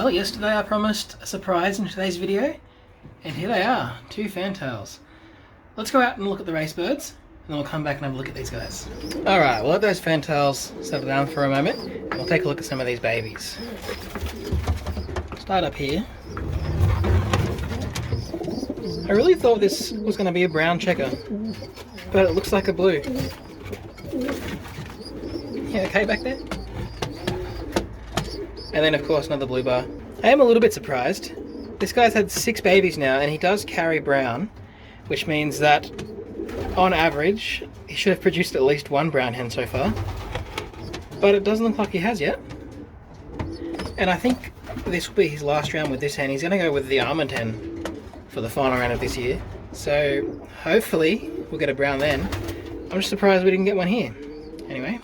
Well, yesterday I promised a surprise in today's video, and here they are, two fantails. Let's go out and look at the race birds, and then we'll come back and have a look at these guys. Alright, we'll let those fantails settle down for a moment, and we'll take a look at some of these babies. Start up here. I really thought this was going to be a brown checker, but it looks like a blue. Yeah, okay back there? And then of course another blue bar. I am a little bit surprised. This guy's had 6 babies now and he does carry brown, which means that on average he should have produced at least one brown hen so far. But it doesn't look like he has yet. And I think this will be his last round with this hen. He's going to go with the almond hen for the final round of this year. So hopefully we'll get a brown then. I'm just surprised we didn't get one here. Anyway,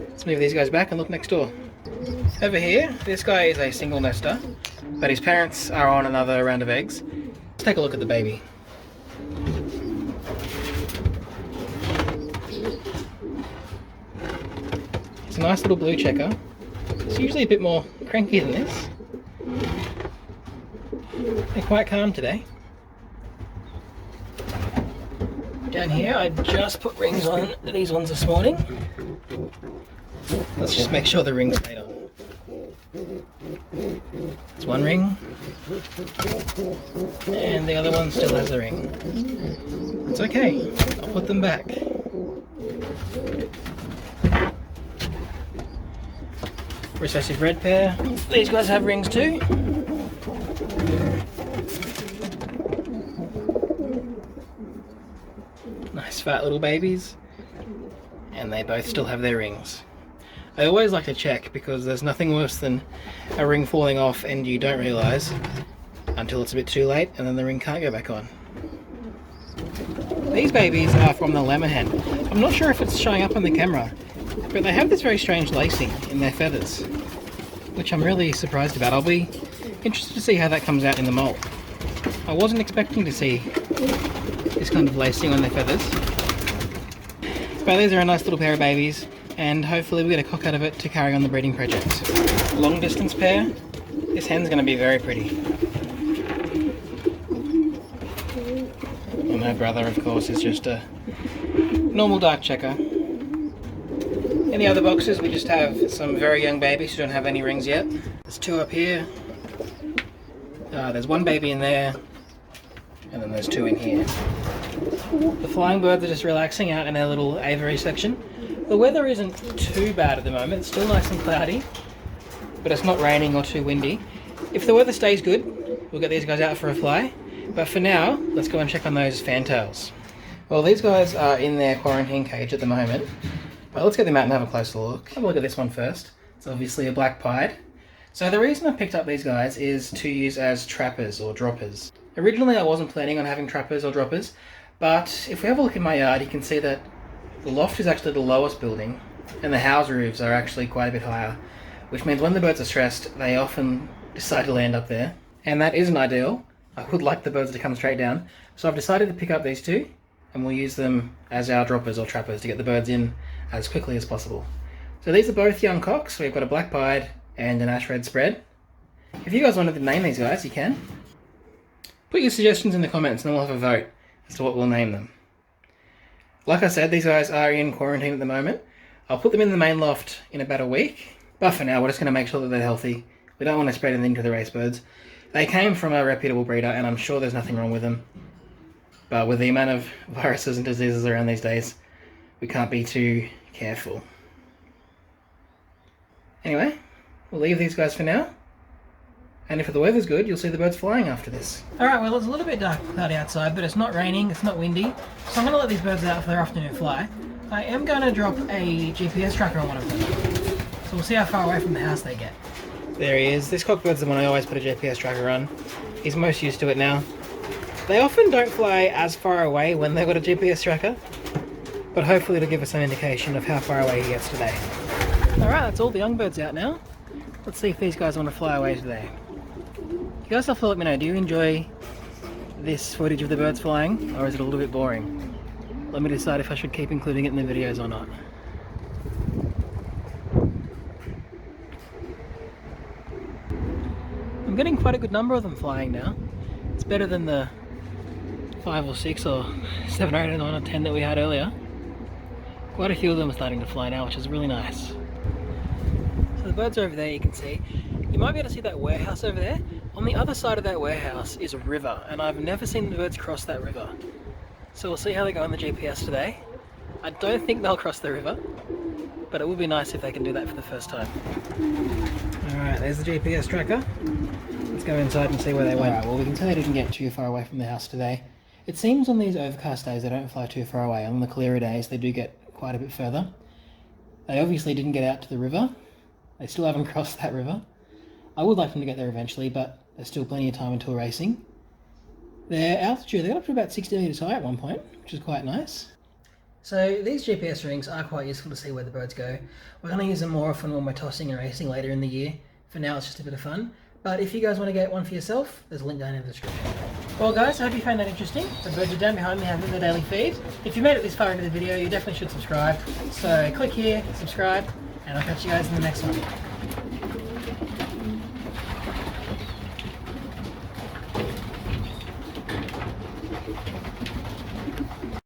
let's move these guys back and look next door. Over here, this guy is a single nester, but his parents are on another round of eggs. Let's take a look at the baby. It's a nice little blue checker. It's usually a bit more cranky than this. They're quite calm today. Down here, I just put rings on these ones this morning. Let's just make sure the ring's stayed on. It's one ring, and the other one still has the ring. It's okay, I'll put them back. Recessive red pair. These guys have rings too. Nice fat little babies. And they both still have their rings. I always like to check because there's nothing worse than a ring falling off and you don't realise until it's a bit too late and then the ring can't go back on. These babies are from the lemon hen. I'm not sure if it's showing up on the camera, but they have this very strange lacing in their feathers, which I'm really surprised about. I'll be interested to see how that comes out in the molt. I wasn't expecting to see this kind of lacing on their feathers. But these are a nice little pair of babies, and hopefully we get a cock out of it to carry on the breeding project. Long distance pair. This hen's going to be very pretty. And her brother, of course, is just a normal dark checker. In the other boxes we just have some very young babies who don't have any rings yet. There's 2 up here. There's 1 baby in there, and then there's 2 in here. The flying birds are just relaxing out in their little aviary section. The weather isn't too bad at the moment, it's still nice and cloudy, but it's not raining or too windy. If the weather stays good, we'll get these guys out for a fly, but for now, let's go and check on those fantails. Well, these guys are in their quarantine cage at the moment, but let's get them out and have a closer look. Have a look at this one first. It's obviously a black pied. So the reason I picked up these guys is to use as trappers or droppers. Originally I wasn't planning on having trappers or droppers, but if we have a look in my yard, you can see that the loft is actually the lowest building, and the house roofs are actually quite a bit higher, which means when the birds are stressed, they often decide to land up there. And that isn't ideal. I would like the birds to come straight down, so I've decided to pick up these 2, and we'll use them as our droppers or trappers to get the birds in as quickly as possible. So these are both young cocks. We've got a black pied and an ash red spread. If you guys wanted to name these guys, you can. Put your suggestions in the comments and we'll have a vote as to what we'll name them. Like I said, these guys are in quarantine at the moment. I'll put them in the main loft in about a week, but for now we're just going to make sure that they're healthy. We don't want to spread anything to the race birds. They came from a reputable breeder and I'm sure there's nothing wrong with them. But with the amount of viruses and diseases around these days, we can't be too careful. Anyway, we'll leave these guys for now. And if the weather's good, you'll see the birds flying after this. Alright, well it's a little bit dark and cloudy outside, but it's not raining, it's not windy. So I'm going to let these birds out for their afternoon fly. I am going to drop a GPS tracker on one of them. So we'll see how far away from the house they get. There he is. This cockbird's the one I always put a GPS tracker on. He's most used to it now. They often don't fly as far away when they've got a GPS tracker, but hopefully it'll give us some indication of how far away he gets today. Alright, that's all the young birds out now. Let's see if these guys want to fly away today. You guys have to let me know, do you enjoy this footage of the birds flying, or is it a little bit boring? Let me decide if I should keep including it in the videos or not. I'm getting quite a good number of them flying now. It's better than the 5 or 6 or 7 or 8 or 9 or 10 that we had earlier. Quite a few of them are starting to fly now, which is really nice. So the birds are over there, you can see. You might be able to see that warehouse over there. On the other side of that warehouse is a river, and I've never seen the birds cross that river. So we'll see how they go on the GPS today. I don't think they'll cross the river, but it would be nice if they can do that for the first time. Alright, there's the GPS tracker. Let's go inside and see where they went. Alright, well we can tell they didn't get too far away from the house today. It seems on these overcast days they don't fly too far away. On the clearer days they do get quite a bit further. They obviously didn't get out to the river. They still haven't crossed that river. I would like them to get there eventually, but there's still plenty of time until racing. Their altitude, they got up to about 60 metres high at one point, which is quite nice. So these GPS rings are quite useful to see where the birds go. We're going to use them more often when we're tossing and racing later in the year. For now it's just a bit of fun. But if you guys want to get one for yourself, there's a link down in the description. Well guys, I hope you found that interesting. The birds are down behind me having their daily feed. If you made it this far into the video, you definitely should subscribe. So click here, subscribe, and I'll catch you guys in the next one.